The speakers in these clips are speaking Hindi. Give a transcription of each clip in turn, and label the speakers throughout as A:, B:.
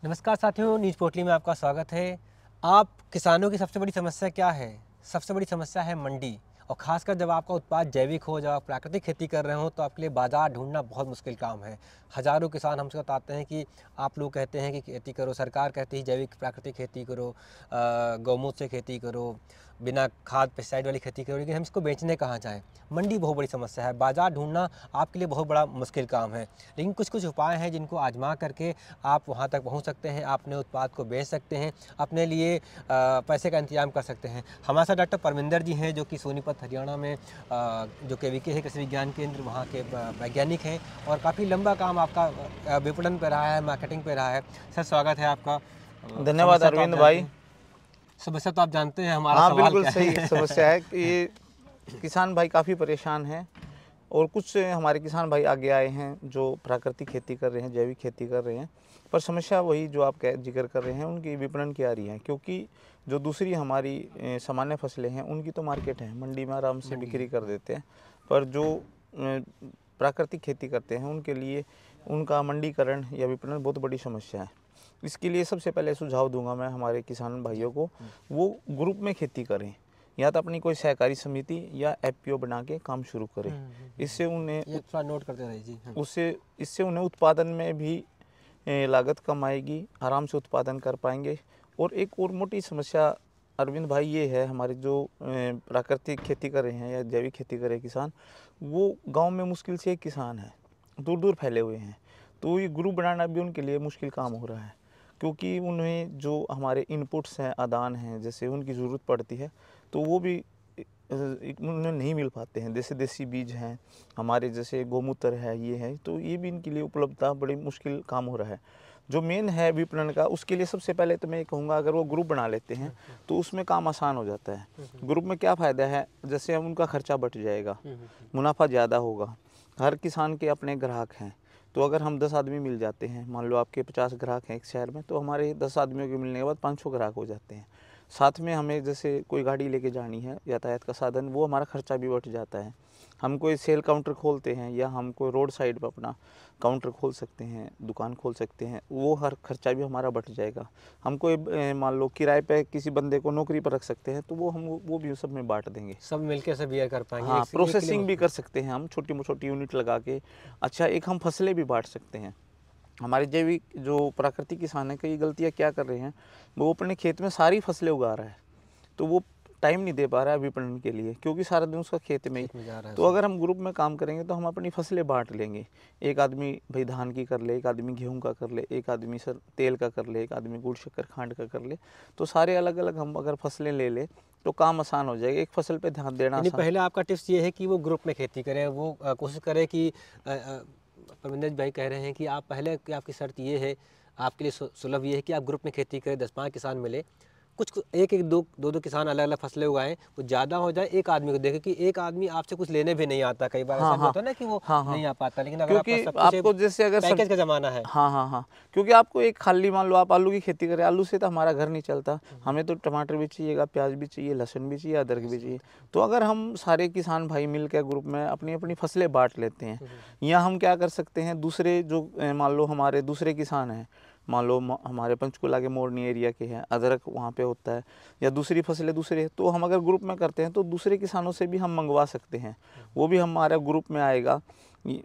A: नमस्कार साथियों, न्यूज़ पोटली में आपका स्वागत है। आप किसानों की सबसे बड़ी समस्या क्या है? सबसे बड़ी समस्या है मंडी। और ख़ासकर जब आपका उत्पाद जैविक हो, जब आप प्राकृतिक खेती कर रहे हो, तो आपके लिए बाज़ार ढूंढना बहुत मुश्किल काम है। हज़ारों किसान हमसे बताते हैं कि आप लोग कहते हैं कि खेती करो, सरकार कहती है जैविक प्राकृतिक खेती करो, गौमूत्र से खेती करो, बिना खाद पेस्टिसाइड वाली खेती करो, लेकिन हम इसको बेचने कहाँ जाएँ? मंडी बहुत बड़ी समस्या है। बाज़ार ढूंढना आपके लिए बहुत बड़ा मुश्किल काम है, लेकिन कुछ कुछ उपाय हैं जिनको आजमा करके आप वहाँ तक पहुँच सकते हैं, आप अपने उत्पाद को बेच सकते हैं, अपने लिए पैसे का इंतजाम कर सकते हैं। हमारे साथ डॉक्टर परमिंदर जी हैं, जो कि सोनीपत हरियाणा में जो केवीके है, कृषि विज्ञान केंद्र, वहाँ के वैज्ञानिक हैं और काफ़ी लंबा काम आपका विपणन पे रहा है, मार्केटिंग पे रहा है। सर, स्वागत है आपका।
B: धन्यवाद अरविंद भाई।
A: समस्या तो आप जानते हैं, हमारा
B: हाँ,
A: सवाल
B: बिल्कुल
A: क्या
B: सही
A: है?
B: समस्या है कि ये किसान भाई काफ़ी परेशान हैं और कुछ हमारे किसान भाई आगे आए हैं जो प्राकृतिक खेती कर रहे हैं, जैविक खेती कर रहे हैं। पर समस्या वही जो आप जिक्र कर रहे हैं, उनकी विपणन की आ रही है, क्योंकि जो दूसरी हमारी सामान्य फसलें हैं उनकी तो मार्केट है, मंडी में आराम से बिक्री कर देते हैं। पर जो प्राकृतिक खेती करते हैं उनके लिए उनका मंडीकरण या विपणन बहुत बड़ी समस्या है। इसके लिए सबसे पहले सुझाव दूंगा मैं हमारे किसान भाइयों को, वो ग्रुप में खेती करें, या तो अपनी कोई सहकारी समिति या एफपीओ बना के काम शुरू करें। इससे उन्हें
A: थोड़ा नोट करते रहिए जी।
B: इससे उन्हें उत्पादन में भी लागत कम आएगी, आराम से उत्पादन कर पाएंगे। और एक और मोटी समस्या अरविंद भाई ये है, हमारे जो प्राकृतिक खेती कर रहे हैं या जैविक खेती कर रहे हैं किसान, वो गांव में मुश्किल से एक किसान है, दूर दूर फैले हुए हैं। तो ये ग्रुप बनाना भी उनके लिए मुश्किल काम हो रहा है, क्योंकि उन्हें जो हमारे इनपुट्स हैं, आदान हैं, जैसे उनकी ज़रूरत पड़ती है, तो वो भी उन्हें नहीं मिल पाते हैं। जैसे देसी बीज हैं हमारे, जैसे गोमूत्र है, ये है, तो ये भी इनके लिए उपलब्धता बड़ी मुश्किल काम हो रहा है। जो मेन है विपणन का, उसके लिए सबसे पहले तो मैं कहूँगा, अगर वो ग्रुप बना लेते हैं तो उसमें काम आसान हो जाता है। ग्रुप में क्या फ़ायदा है, जैसे हम उनका खर्चा बच जाएगा, मुनाफा ज़्यादा होगा। हर किसान के अपने ग्राहक हैं, तो अगर हम 10 आदमी मिल जाते हैं, मान लो आपके 50 ग्राहक हैं एक शहर में, तो हमारे 10 आदमियों के मिलने के बाद 500 ग्राहक हो जाते हैं। साथ में हमें जैसे कोई गाड़ी लेके जानी है, यातायात का साधन, वो हमारा खर्चा भी बढ़ जाता है। हम कोई सेल काउंटर खोलते हैं या हम कोई रोड साइड पर अपना काउंटर खोल सकते हैं, दुकान खोल सकते हैं, वो हर खर्चा भी हमारा बढ़ जाएगा। हम कोई मान लो किराए पे किसी बंदे को नौकरी पर रख सकते हैं, तो वो भी सब में बांट देंगे,
A: सब मिलकर सब बियर कर पाएंगे।
B: हाँ, प्रोसेसिंग भी कर सकते हैं हम, छोटी छोटी यूनिट लगा के। अच्छा, एक हम फसलें भी बांट सकते हैं। हमारे जैविक जो प्राकृतिक किसान है, कई गलतियाँ क्या कर रहे हैं, वो अपने खेत में सारी फसलें उगा रहा है, तो वो टाइम नहीं दे पा रहा है विपणन के लिए, क्योंकि सारा दिन उसका खेत में ही।
A: जा रहा है।
B: तो अगर हम ग्रुप में काम करेंगे तो हम अपनी फसलें बांट लेंगे। एक आदमी भाई धान की कर ले, एक आदमी गेहूं का कर ले, एक आदमी सर तेल का कर ले, एक आदमी गुड़ शक्कर खांड का कर ले। तो सारे अलग अलग हम अगर फसलें ले ले तो काम आसान हो जाएगा, एक फसल पे ध्यान देना आसान।
A: पहले आपका टिप्स ये है कि वो ग्रुप में खेती करें, वो कोशिश करें कि परमिंदर भाई कह रहे हैं कि आप पहले कि आपकी शर्त ये है, आपके लिए सुलभ ये है कि आप ग्रुप में खेती करें, 10-5 किसान मिले, कुछ एक एक दो किसान अलग अलग फसलें उगाएं, वो ज़्यादा हो जाए, एक आदमी को देखें कि एक आदमी आपसे कुछ लेने भी नहीं आता। कई बार ऐसा भी होता है ना कि वो नहीं आ पाता, लेकिन अगर
B: क्योंकि आपको जैसे अगर
A: पैकेज का ज़माना है,
B: हाँ, क्योंकि आपको एक खाली, मान लो आप आलू की खेती करें, आलू से तो हमारा घर नहीं चलता, हमें तो टमाटर भी चाहिएगा, प्याज भी चाहिए, लहसुन भी चाहिए, अदरक भी चाहिए। तो अगर हम सारे किसान भाई मिलकर ग्रुप में अपनी अपनी फसलें बांट लेते हैं, या हम क्या कर सकते हैं, दूसरे जो मान लो हमारे दूसरे किसान हैं, मान लो हमारे पंचकुला के मोरनी एरिया के हैं, अदरक वहाँ पे होता है, या दूसरी फसलें दूसरे, तो हम अगर ग्रुप में करते हैं तो दूसरे किसानों से भी हम मंगवा सकते हैं, वो भी हमारे ग्रुप में आएगा,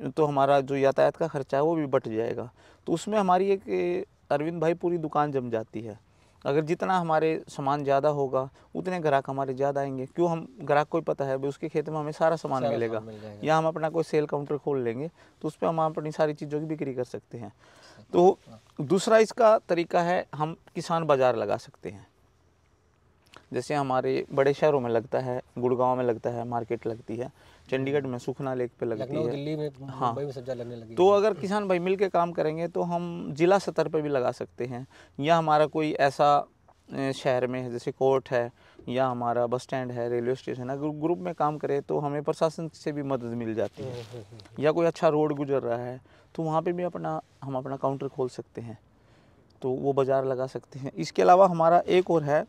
B: तो हमारा जो यातायात का खर्चा है वो भी बच जाएगा। तो उसमें हमारी एक अरविंद भाई पूरी दुकान जम जाती है। अगर जितना हमारे सामान ज़्यादा होगा उतने ग्राहक हमारे ज़्यादा आएंगे, क्यों, हम ग्राहक को पता है भाई उसके खेत में हमें सारा सामान मिलेगा। या हम अपना कोई सेल काउंटर खोल लेंगे तो उस पर हम अपनी सारी चीज़ों की बिक्री कर सकते हैं। तो दूसरा इसका तरीका है, हम किसान बाज़ार लगा सकते हैं। जैसे हमारे बड़े शहरों में लगता है, गुड़गांव में लगता है, मार्केट लगती है, चंडीगढ़ में सुखना लेक पे लगती है,
A: दिल्ली में,
B: हाँ,
A: मुंबई में सब जगह लगने लगी।
B: तो अगर किसान भाई मिल के काम करेंगे तो हम जिला स्तर पर भी लगा सकते हैं। या हमारा कोई ऐसा शहर में है, जैसे कोर्ट है या हमारा बस स्टैंड है, रेलवे स्टेशन है, अगर ग्रुप में काम करें तो हमें प्रशासन से भी मदद मिल जाती है। या कोई अच्छा रोड गुजर रहा है तो वहाँ पे भी हम अपना काउंटर खोल सकते हैं, तो वो बाज़ार लगा सकते हैं। इसके अलावा हमारा एक और है,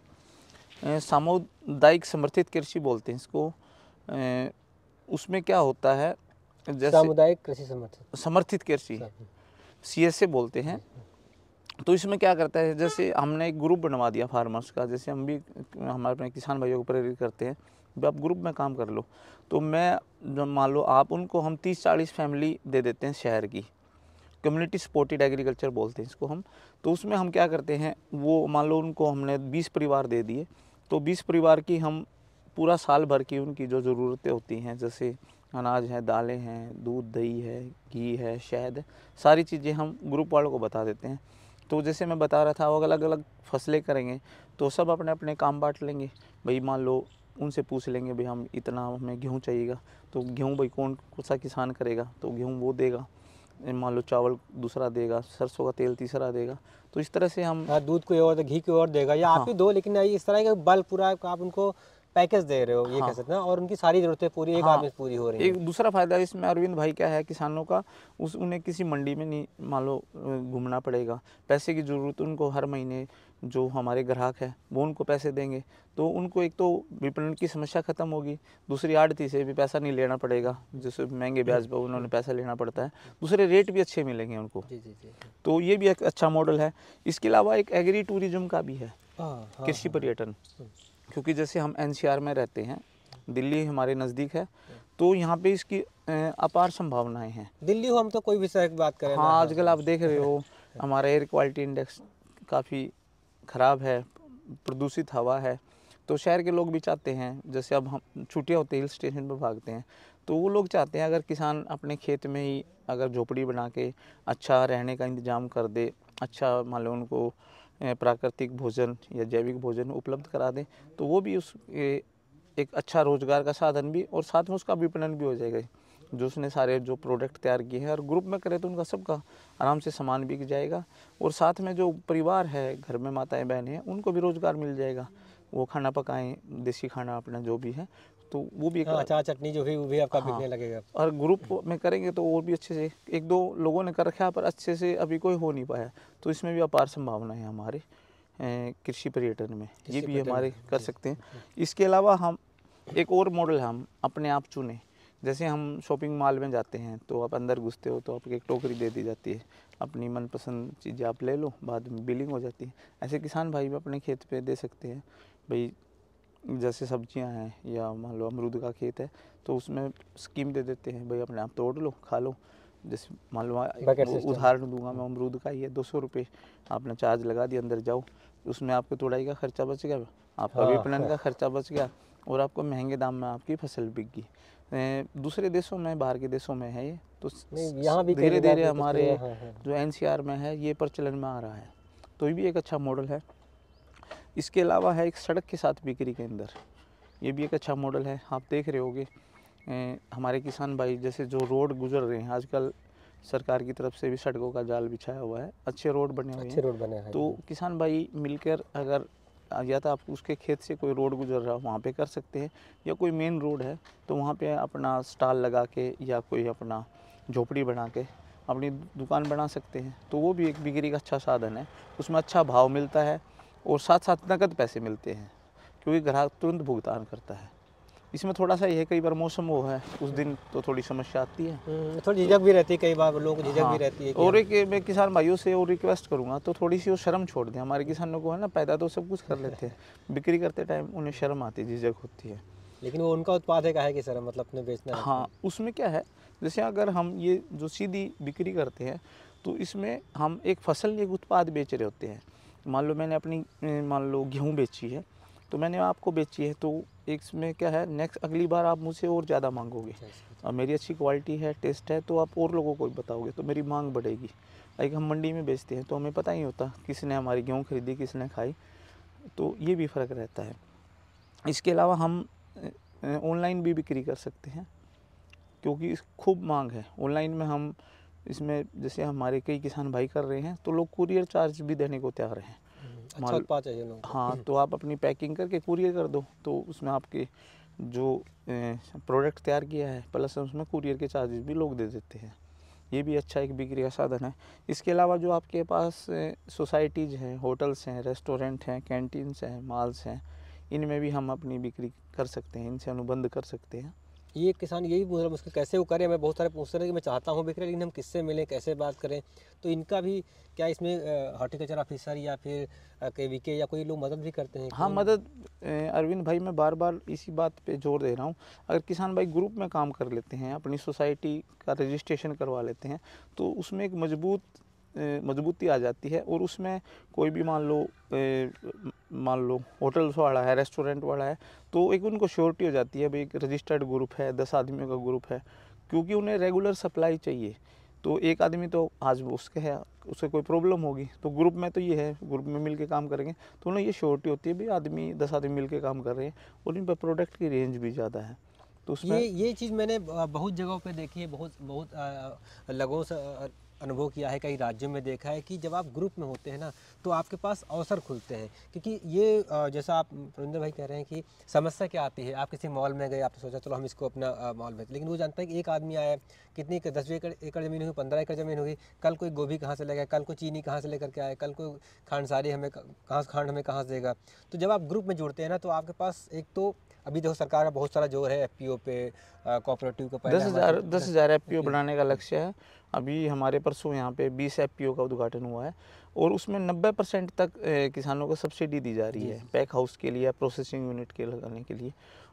B: सामुदायिक समर्थित कृषि बोलते हैं इसको। उसमें क्या होता है, जैसे
A: सामुदायिक कृषि समर्थित
B: कृषि CSA बोलते हैं। तो इसमें क्या करता है, जैसे हमने एक ग्रुप बनवा दिया फार्मर्स का, जैसे हम भी हमारे अपने किसान भाइयों को प्रेरित करते हैं भी आप ग्रुप में काम कर लो। तो मैं जब मान लो आप उनको हम 30-40 फैमिली दे देते हैं शहर की, कम्युनिटी सपोर्टेड एग्रीकल्चर बोलते हैं इसको हम। तो उसमें हम क्या करते हैं, वो मान लो उनको हमने 20 परिवार दे दिए, तो 20 परिवार की हम पूरा साल भर की उनकी जो ज़रूरतें होती हैं, जैसे अनाज है, दालें हैं, दूध दही है, घी है, शहद है, सारी चीज़ें हम ग्रुप वालों को बता देते हैं। तो जैसे मैं बता रहा था, वो अलग अलग फसलें करेंगे तो सब अपने अपने काम बांट लेंगे। भाई मान लो उनसे पूछ लेंगे भाई हम इतना हमें गेहूँ चाहिएगा, तो गेहूँ भाई कौन सा किसान करेगा तो गेहूँ वो देगा, मान लो चावल दूसरा देगा, सरसों का तेल तीसरा देगा। तो इस तरह से हम
A: हाँ, दूध कोई और घी कोई और देगा, या आप
B: हाँ
A: ही दो, लेकिन इस तरह का बल्क पूरा आप उनको पैकेज दे रहे हो, ये कह
B: हाँ
A: सकते हैं, और उनकी सारी ज़रूरतें पूरी एक
B: हाँ
A: आदमी से पूरी हो रही
B: एक
A: हैं।
B: दूसरा फ़ायदा इसमें अरविंद भाई क्या है किसानों का, उन्हें किसी मंडी में नहीं मान लो घूमना पड़ेगा। पैसे की ज़रूरत उनको हर महीने जो हमारे ग्राहक है वो उनको पैसे देंगे, तो उनको एक तो विपणन की समस्या ख़त्म होगी, दूसरी आड़ती से भी पैसा नहीं लेना पड़ेगा, जैसे महंगे ब्याज पर उन्होंने पैसा लेना पड़ता है, दूसरे रेट भी अच्छे मिलेंगे उनको।
A: जी जी जी।
B: तो ये भी एक अच्छा मॉडल है। इसके अलावा एक एग्री टूरिज्म का भी है,
A: हाँ हाँ
B: कृषि पर्यटन, क्योंकि जैसे हम एनसीआर में रहते हैं, दिल्ली हमारे नज़दीक है, तो यहाँ पे इसकी अपार संभावनाएं हैं।
A: दिल्ली हो हम तो कोई विषय की बात करें ना।
B: हाँ
A: हाँ
B: आजकल आप देख रहे हो हमारा एयर क्वालिटी इंडेक्स काफ़ी ख़राब है, प्रदूषित हवा है, तो शहर के लोग भी चाहते हैं, जैसे अब हम छुट्टियाँ होती है हिल स्टेशन पर भागते हैं, तो वो लोग चाहते हैं अगर किसान अपने खेत में ही अगर झोपड़ी बना के अच्छा रहने का इंतज़ाम कर दे, अच्छा मान लो उनको प्राकृतिक भोजन या जैविक भोजन उपलब्ध करा दें, तो वो भी उस एक अच्छा रोजगार का साधन भी, और साथ में उसका विपणन भी हो जाएगा। जो उसने सारे जो प्रोडक्ट तैयार किए हैं और ग्रुप में करे तो उनका सबका आराम से सामान बिक जाएगा, और साथ में जो परिवार है घर में माताएं बहनें हैं उनको भी रोजगार मिल जाएगा, वो खाना पकाएं, देसी खाना अपना जो भी है, तो वो भी एक
A: हाँ, अचार चटनी जो भी वो भी आपका
B: हाँ
A: बिकने लगेगा।
B: और ग्रुप में करेंगे तो और भी अच्छे से, एक दो लोगों ने कर रखा है पर अच्छे से अभी कोई हो नहीं पाया, तो इसमें भी अपार संभावना है हमारे कृषि पर्यटन में, ये
A: कृषि
B: भी
A: पर्यटन
B: हमारे
A: में,
B: कर
A: जी।
B: सकते हैं। इसके अलावा हम एक और मॉडल हम अपने आप चुने, जैसे हम शॉपिंग मॉल में जाते हैं तो आप अंदर घुसते हो तो आपको एक टोकरी दे दी जाती है, अपनी मनपसंद चीज़ें आप ले लो, बाद में बिलिंग हो जाती है। ऐसे किसान भाई भी अपने खेत पे दे सकते हैं भाई, जैसे सब्जियां हैं या मान लो अमरूद का खेत है तो उसमें स्कीम दे देते हैं भाई अपने आप तोड़ लो खा लो। जैसे मान लो
A: बकेट सिस्टम।
B: उदाहरण दूंगा मैं, अमरूद का ही है, 200 रुपये आपने चार्ज लगा दिया, अंदर जाओ, उसमें आपको तोड़ाई का खर्चा बच गया, आपका विपणन का खर्चा बच गया, और आपको महंगे दाम में आपकी फसल बिक गई। दूसरे देशों में, बाहर के देशों में है ये, तो
A: नहीं, यहाँ भी कई
B: धीरे
A: जगह
B: धीरे
A: पे कुछ
B: हमारे
A: लोग, हाँ हाँ।
B: जो एनसीआर में है ये प्रचलन में आ रहा है, तो ये भी एक अच्छा मॉडल है। इसके अलावा है एक सड़क के साथ बिक्री के अंदर, ये भी एक अच्छा मॉडल है। आप देख रहे होगे हमारे किसान भाई जैसे जो रोड गुजर रहे हैं आजकल, सरकार की तरफ से भी सड़कों का जाल बिछाया हुआ है, अच्छे रोड बने हुए
A: अच्छे
B: हैं,
A: रोड बने हैं।
B: तो किसान भाई मिलकर अगर या तो आप उसके खेत से कोई रोड गुजर रहा हो वहाँ पे कर सकते हैं, या कोई मेन रोड है तो वहाँ पे अपना स्टॉल लगा के या कोई अपना झोपड़ी बना के अपनी दुकान बना सकते हैं, तो वो भी एक बिक्री का अच्छा साधन है, उसमें अच्छा भाव मिलता है और साथ साथ नकद पैसे मिलते हैं क्योंकि ग्राहक तुरंत भुगतान करता है। इसमें थोड़ा सा ये कई बार मौसम वो है उस दिन तो थोड़ी समस्या आती है।
A: थोड़ी झिझक भी रहती है, कई बार लोगों को झिझक भी
B: हाँ
A: रहती है कि
B: और एक मैं किसान भाइयों से और रिक्वेस्ट करूँगा तो थोड़ी सी वो शर्म छोड़ दें। हमारे किसानों को है ना, पैदा तो सब कुछ कर लेते हैं, बिक्री करते टाइम उन्हें शर्म आती है, झिझक होती है।
A: लेकिन वो उनका उत्पाद है, काहे की सर, मतलब अपने बेचना है।
B: हाँ उसमें क्या है, जैसे अगर हम ये जो सीधी बिक्री करते हैं तो इसमें हम एक फसल एक उत्पाद बेच रहे होते हैं। मान लो मैंने अपनी मान लो गेहूँ बेची है तो मैंने आपको बेची है, तो इसमें क्या है नेक्स्ट अगली बार आप मुझसे और ज़्यादा मांगोगे और मेरी अच्छी क्वालिटी है, टेस्ट है, तो आप और लोगों को भी बताओगे तो मेरी मांग बढ़ेगी। लाइक हम मंडी में बेचते हैं तो हमें पता ही होता किसने हमारी गेहूँ खरीदी, किसने खाई, तो ये भी फ़र्क रहता है। इसके अलावा हम ऑनलाइन भी बिक्री कर सकते हैं क्योंकि खूब मांग है ऑनलाइन में। हम इसमें जैसे हमारे कई किसान भाई कर रहे हैं तो लोग कुरियर चार्ज भी देने को तैयार हैं।
A: अच्छा उत्पाद चाहिए लोगों को।
B: हाँ तो आप अपनी पैकिंग करके कुरियर कर दो तो उसमें आपके जो प्रोडक्ट तैयार किया है प्लस उसमें कुरियर के चार्जेस भी लोग दे देते हैं, ये भी अच्छा एक बिक्री का साधन है। इसके अलावा जो आपके पास सोसाइटीज़ हैं, होटल्स हैं, रेस्टोरेंट हैं, कैंटीन्स हैं, मॉल्स हैं, इनमें भी हम अपनी बिक्री कर सकते हैं, इनसे अनुबंध कर सकते हैं
A: ये किसान यही पूछ रहा मुश्किल कैसे वो करें। मैं बहुत सारे पूछते रहे कि मैं चाहता हूँ बिक्री, लेकिन हम किससे मिलें, कैसे बात करें। तो इनका भी क्या इसमें हॉर्टिकल्चर ऑफिसर या फिर केवीके या कोई लोग मदद भी करते हैं
B: हाँ,
A: क्यों?
B: मदद अरविंद भाई, मैं बार बार इसी बात पे जोर दे रहा हूँ। अगर किसान भाई ग्रुप में काम कर लेते हैं, अपनी सोसाइटी का रजिस्ट्रेशन करवा लेते हैं, तो उसमें एक मजबूती आ जाती है। और उसमें कोई भी मान लो होटल्स वाला है, रेस्टोरेंट वाला है, तो एक उनको श्योरिटी हो जाती है भाई एक रजिस्टर्ड ग्रुप है, 10 आदमियों का ग्रुप है, क्योंकि उन्हें रेगुलर सप्लाई चाहिए। तो एक आदमी तो आज वो उसके है, उसे कोई प्रॉब्लम होगी, तो ग्रुप में तो ये है, ग्रुप में मिल के काम करेंगे तो उन्हें ये श्योरिटी होती है भाई आदमी 10 आदमी मिल के काम कर रहे हैं, और इन पर प्रोडक्ट की रेंज भी ज़्यादा है। तो उसमें
A: ये चीज़ मैंने बहुत जगहों पे देखी है, बहुत बहुत लोगों से अनुभव किया है, कई राज्यों में देखा है कि जब आप ग्रुप में होते हैं ना, तो आपके पास अवसर खुलते हैं। क्योंकि ये जैसा आप प्रविंदर भाई कह रहे हैं कि समस्या क्या आती है, आप किसी मॉल में गए, आपने सोचा चलो हम इसको अपना मॉल में, लेकिन वो जानता है कि एक आदमी आया, कितनी 10 एकड़ ज़मीन होगी, 15 एकड़ ज़मीन होगी, कल कोई गोभी कहाँ से लेगा, कल कोई चीनी कहाँ से लेकर के आए, कल कोई खांडसारी हमें कहाँ खांड हमें कहाँ से देगा। तो जब आप ग्रुप में जुड़ते हैं ना, तो आपके पास एक तो अभी देखो सरकार का बहुत सारा जोर है एफपीओ पे, कोऑपरेटिव को पहले हमारे
B: 10,000 एफपीओ
A: FPO
B: बनाने का लक्ष्य है। अभी हमारे परसों यहाँ पे 20 एफपीओ का उद्घाटन हुआ है, और उसमें 90% तक किसानों को सब्सिडी दी जा रही
A: जी
B: है,
A: जी
B: पैक हाउस के लिए, प्रोसेसिंग यूनिट के लगाने के लिए।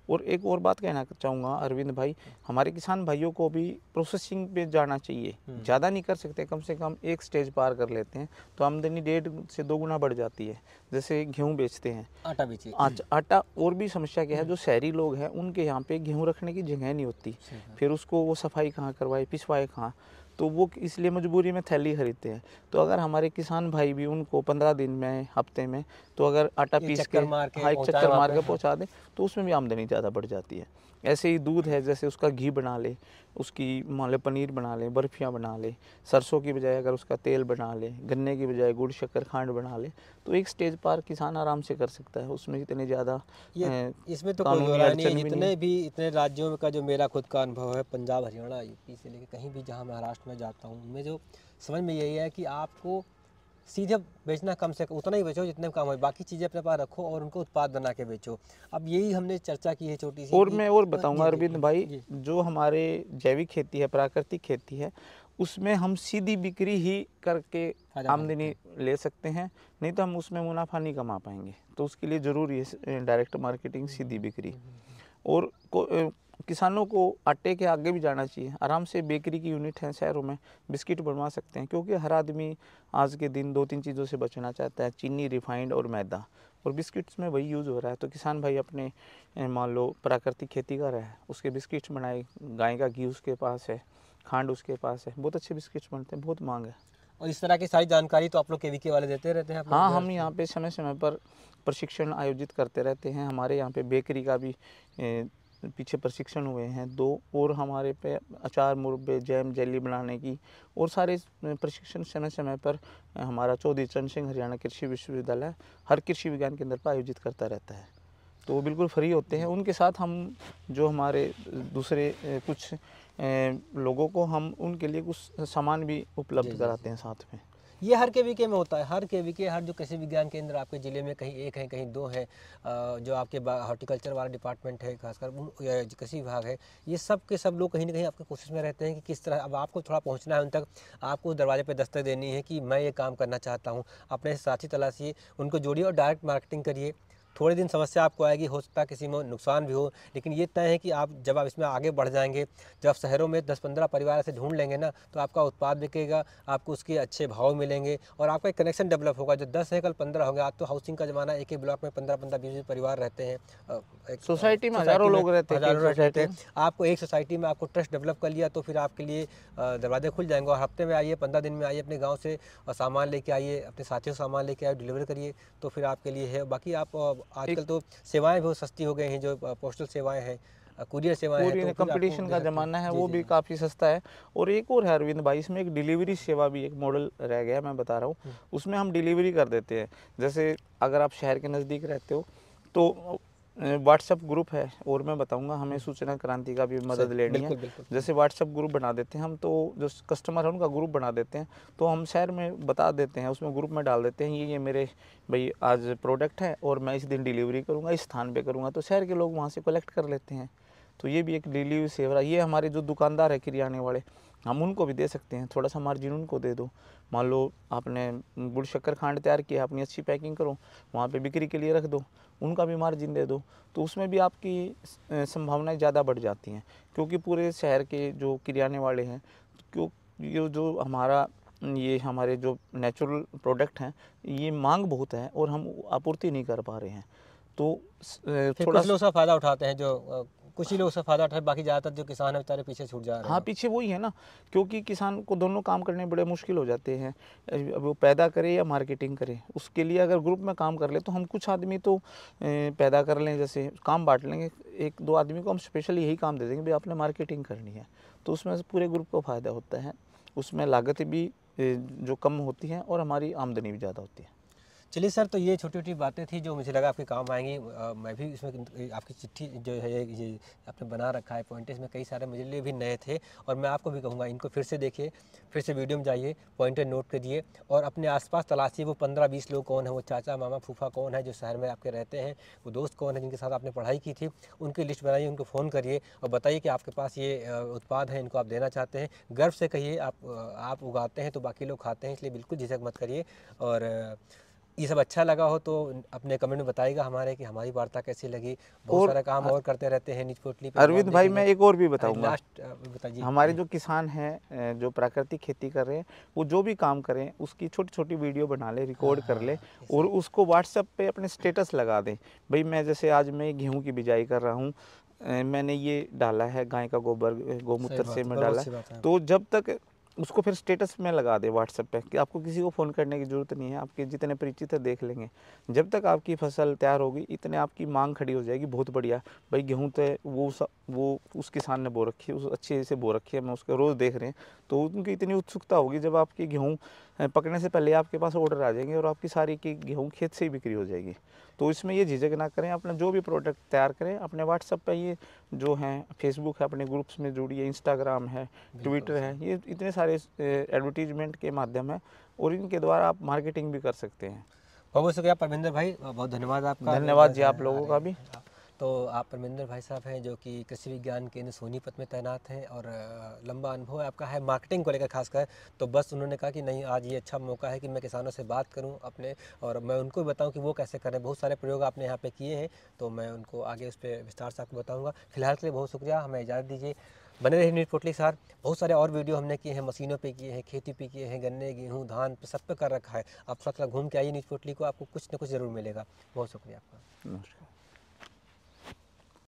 B: और एक और बात कहना चाहूँगा अरविंद भाई, हमारे किसान भाइयों को भी प्रोसेसिंग पे जाना चाहिए। ज़्यादा नहीं कर सकते, कम से कम एक स्टेज पार कर लेते हैं तो आमदनी 1.5 से 2 गुना बढ़ जाती है। जैसे गेहूँ बेचते हैं,
A: आटा बेचिए।
B: आटा, और भी समस्या क्या है, जो शहरी लोग हैं उनके यहाँ पे गेहूँ रखने की जगह नहीं होती, फिर उसको वो सफाई कहाँ करवाए, पिसवाए कहाँ, तो वो इसलिए मजबूरी में थैली खरीदते हैं। तो अगर हमारे किसान भाई भी उनको 15 दिन में, हफ्ते में, तो अगर आटा
A: ये
B: पीस के,
A: चक्कर मार के
B: हाँ, एक
A: पहुंचाए
B: चक्कर
A: वहाँ
B: मार
A: पे,
B: के
A: हाँ।
B: पहुँचा दें, तो उसमें भी आमदनी ज़्यादा बढ़ जाती है। ऐसे ही दूध है, जैसे उसका घी बना ले, उसकी मान लो पनीर बना ले, बर्फियाँ बना ले, सरसों की बजाय अगर उसका तेल बना ले, गन्ने की बजाय गुड़ शक्कर खांड बना ले, तो एक स्टेज पार किसान आराम से कर सकता है। उसमें इतने ज़्यादा
A: ये इसमें तो कोई दो
B: कानूनी
A: राय नहीं है।
B: अड़चन भी नहीं है।
A: जितने भी इतने राज्यों का जो मेरा खुद का अनुभव है, पंजाब हरियाणा यूपी से लेकर कहीं भी जहाँ महाराष्ट्र में जाता हूँ, उनमें जो समझ में यही है कि आपको सीधे बेचना, कम से कम उतना ही बेचो जितने में काम हो, बाकी चीज़ें अपने पास रखो और उनको उत्पाद बना के बेचो। अब यही हमने चर्चा की है छोटी सी
B: और
A: कि
B: मैं और बताऊंगा
A: जी जी
B: अरविंद भाई,
A: जी
B: जो हमारे जैविक खेती है, प्राकृतिक खेती है, उसमें हम सीधी बिक्री ही करके
A: फायदा उठा सकते
B: आमदनी
A: हैं।
B: ले सकते हैं, नहीं तो हम उसमें मुनाफा नहीं कमा पाएंगे। तो उसके लिए ज़रूरी है डायरेक्ट मार्केटिंग, सीधी बिक्री। और किसानों को आटे के आगे भी जाना चाहिए। आराम से बेकरी की यूनिट है शहरों में, बिस्किट बनवा सकते हैं, क्योंकि हर आदमी आज के दिन 2-3 चीज़ों से बचना चाहता है, चीनी, रिफाइंड और मैदा, और बिस्किट्स में वही यूज़ हो रहा है। तो किसान भाई अपने मान लो प्राकृतिक खेती कर रहा है, उसके बिस्किट्स बनाए, गाय का घी उसके पास है, खांड उसके पास है, बहुत अच्छे बिस्किट्स बनते हैं, बहुत मांग है।
A: और इस तरह की सारी जानकारी तो आप लोग केवीके वाले देते रहते हैं अपने
B: हाँ,
A: घर
B: हम
A: से?
B: यहाँ पे समय समय पर प्रशिक्षण आयोजित करते रहते हैं। हमारे यहाँ पे बेकरी का भी पीछे प्रशिक्षण हुए हैं 2, और हमारे पे अचार, मुरब्बे, जैम, जेली बनाने की और सारे प्रशिक्षण समय समय पर हमारा चौधरी चरण सिंह हरियाणा कृषि विश्वविद्यालय हर कृषि विज्ञान केंद्र पर आयोजित करता रहता है। तो वो बिल्कुल फ्री होते हैं। उनके साथ हम जो हमारे दूसरे कुछ लोगों को हम उनके लिए कुछ सामान भी
A: जी
B: उपलब्ध
A: जी
B: कराते हैं साथ में।
A: ये हर केवीके में होता है। हर केवीके, हर जो कृषि विज्ञान केंद्र आपके ज़िले में कहीं एक है, कहीं 2 है, जो आपके हॉर्टिकल्चर वाला डिपार्टमेंट है, खासकर या जो कृषि विभाग है, ये सब के सब लोग कहीं ना कहीं आपकी कोशिश में रहते हैं कि किस तरह, अब आपको थोड़ा पहुंचना है उन तक, आपको दरवाजे पे दस्तक देनी है कि मैं ये काम करना चाहता हूँ। अपने साथी तलाशिए, उनको जोड़िए और डायरेक्ट मार्केटिंग करिए। थोड़े दिन समस्या आपको आएगी, हो सकता है किसी में नुकसान भी हो, लेकिन ये तय है कि आप जब आप इसमें आगे बढ़ जाएंगे, जब शहरों में 10-15 परिवार ऐसे ढूंढ लेंगे ना, तो आपका उत्पाद बिकेगा, आपको उसके अच्छे भाव मिलेंगे और आपका एक कनेक्शन डेवलप होगा। जो 10 है कल 15 हो गया। आज तो हाउसिंग का ज़माना है, एक एक ब्लॉक में 15-15, 20-20 परिवार रहते हैं। एक
B: सोसाइटी में
A: सोसाइटी
B: हज़ारों
A: में
B: लोग रहते हैं, एक
A: हज़ारों रहते
B: सोसाइटी
A: हैं।
B: में।
A: आपको एक सोसाइटी में आपको ट्रस्ट डेवलप कर लिया तो फिर आपके लिए दरवाजे खुल जाएंगे। और हफ्ते में आइए, 15 दिन में आइए, अपने गाँव से और सामान लेके आइए, अपने साथियों से सामान लेके आइए, डिलीवर करिए, तो फिर आपके लिए है। बाकी आप
B: एक
A: आजकल तो सेवाएं बहुत सस्ती हो गई हैं, जो पोस्टल सेवाएं हैं, कुरियर सेवाएं हैं, तो
B: पूरी
A: फिर आपको
B: कंपटीशन
A: दे
B: का
A: सकते हैं।
B: ज़माना है,
A: जी
B: वो
A: जी
B: भी काफ़ी सस्ता है। और एक और है अरविंद भाई, इसमें एक डिलीवरी सेवा भी एक मॉडल रह गया है, मैं बता रहा हूँ। उसमें हम डिलीवरी कर देते हैं। जैसे अगर आप शहर के नज़दीक रहते हो तो व्हाट्सएप ग्रुप है, और मैं बताऊंगा, हमें सूचना क्रांति का भी
A: सही,
B: मदद लेनी है।
A: बिल्कुल बिल्कुल।
B: जैसे व्हाट्सएप ग्रुप बना देते हैं हम, तो जो कस्टमर है उनका ग्रुप बना देते हैं, तो हम शहर में बता देते हैं, उसमें ग्रुप में डाल देते हैं ये मेरे भाई आज प्रोडक्ट है और मैं इस दिन डिलीवरी करूँगा, इस स्थान पे करूँगा, तो शहर के लोग वहाँ से कलेक्ट कर लेते हैं। तो ये भी एक डेली सेवा। ये हमारे जो दुकानदार है किराने वाले, हम उनको भी दे सकते हैं, थोड़ा सा मार्जिन उनको दे दो। मान लो आपने गुड़ शक्कर खांड तैयार किया, अपनी अच्छी पैकिंग करो, वहाँ पे बिक्री के लिए रख दो, उनका भी मार्जिन दे दो, तो उसमें भी आपकी संभावनाएं ज़्यादा बढ़ जाती हैं। क्योंकि पूरे शहर के जो किराने वाले हैं, क्यों ये जो हमारे जो नेचुरल प्रोडक्ट हैं, ये मांग बहुत है और हम आपूर्ति नहीं कर पा रहे हैं। तो
A: फिर
B: थोड़ा
A: कुछ लोग उसका फ़ायदा उठाते हैं, जो कुछ ही लोग उसका फ़ायदा उठाते हैं, बाकी ज़्यादातर जो किसान है बेचारे पीछे छूट जा रहे
B: हाँ,
A: हैं।
B: पीछे वही है ना, क्योंकि किसान को दोनों काम करने बड़े मुश्किल हो जाते हैं। अब वो पैदा करे या मार्केटिंग करे, उसके लिए अगर ग्रुप में काम कर ले तो हम कुछ आदमी तो पैदा कर लें, जैसे काम बांट लेंगे, एक दो आदमी को हम स्पेशल यही काम दे देंगे, भाई आपने मार्केटिंग करनी है, तो उसमें से पूरे ग्रुप को फ़ायदा होता है। उसमें लागत भी जो कम होती है और हमारी आमदनी भी ज़्यादा होती है।
A: चलिए सर, तो ये छोटी-छोटी बातें थी जो मुझे लगा आपके काम आएँगी। मैं भी इसमें आपकी चिट्ठी जो है ये आपने बना रखा है पॉइंट, इसमें कई सारे मेरे लिए भी नए थे और मैं आपको भी कहूँगा इनको फिर से देखिए, फिर से वीडियो में जाइए, पॉइंटर नोट करिए और अपने आस-पास तलाशिए वो 15-20 लोग कौन है, वो चाचा, मामा, फूफा कौन है जो शहर में आपके रहते हैं, वो दोस्त कौन है जिनके साथ आपने पढ़ाई की थी, उनकी लिस्ट बनाइए, उनको फ़ोन करिए और बताइए कि आपके पास ये उत्पाद है, इनको आप देना चाहते हैं। गर्व से कहिए आप उगाते हैं तो बाकी लोग खाते हैं, इसलिए बिल्कुल झिझक मत करिए। और ये सब अच्छा लगा हो तो अपने कमेंट में बताइएगा हमारे कि हमारी वार्ता कैसी लगी। बहुत
B: और
A: सारा काम और करते रहते हैं नीच पोटली पे, वो आप
B: अरविंद भाई,
A: देखिएगा।
B: मैं एक और भी बताऊंगा।
A: लास्ट बताइए
B: हमारे
A: जी।
B: जो किसान हैं जो प्राकृतिक खेती कर रहे हैं, वो जो भी काम करें उसकी छोटी छोटी वीडियो बना ले,
A: हाँ
B: रिकॉर्ड कर
A: हाँ,
B: ले
A: ये
B: और
A: सही।
B: उसको व्हाट्सएप पे अपने स्टेटस लगा दें। भाई मैं जैसे आज मैं गेहूं की बिजाई कर रहा हूँ, मैंने ये डाला है, गाय का गोबर
A: सही
B: गोमूत्र से
A: बात है,
B: मैं
A: बहुत
B: डाला है।
A: अच्छी बात है।
B: तो जब तक उसको फिर स्टेटस में लगा दे व्हाट्सएप पे, कि आपको किसी को फ़ोन करने की ज़रूरत नहीं है, आपके जितने परिचित है देख लेंगे। जब तक आपकी फसल तैयार होगी इतने आपकी मांग खड़ी हो जाएगी, बहुत बढ़िया। भाई गेहूँ तो वो उस किसान ने बो रखी है, उस अच्छे से बो रखी है, मैं उसके रोज़ देख रहे हैं, तो उनकी इतनी उत्सुकता होगी, जब आपकी गेहूँ पकने से पहले आपके पास ऑर्डर आ जाएंगे और आपकी सारी की गेहूँ खेत से ही बिक्री हो जाएगी। तो इसमें ये झिझक ना करें, अपना जो भी प्रोडक्ट तैयार करें अपने व्हाट्सएप पे, ये जो हैं फेसबुक है अपने ग्रुप्स में जुड़िए, इंस्टाग्राम है,
A: बिल्कुल
B: ट्विटर है,
A: सही।
B: ये इतने सारे एडवर्टीजमेंट के माध्यम है और इनके द्वारा आप मार्केटिंग भी कर सकते हैं।
A: बहुत बहुत शुक्रिया परमिंदर भाई, बहुत धन्यवाद आपका।
B: धन्यवाद जी आप लोगों का भी।
A: तो आप परमिंदर भाई साहब हैं जो कि कृषि विज्ञान केंद्र सोनीपत में तैनात हैं और लंबा अनुभव है आपका है मार्केटिंग को लेकर खासकर। तो बस उन्होंने कहा कि नहीं, आज ये अच्छा मौका है कि मैं किसानों से बात करूं अपने, और मैं उनको भी बताऊं कि वो कैसे करें। बहुत सारे प्रयोग आपने यहाँ पे किए हैं तो मैं उनको आगे उस पर विस्तार से आपको बताऊँगा। फिलहाल के लिए बहुत शुक्रिया, हमें इजाज़त दीजिए। बने रहिए न्यूज़ पोटली के साथ। बहुत सारे और वीडियो हमने किए हैं, मशीनों पे किए हैं, खेती पे किए हैं, गन्ने गेहूँ धान पे सब पे कर रखा है। आप सब घूम के आइए न्यूज़ पोटली को, आपको कुछ ना कुछ ज़रूर मिलेगा। बहुत शुक्रिया आपका।
B: नमस्कार।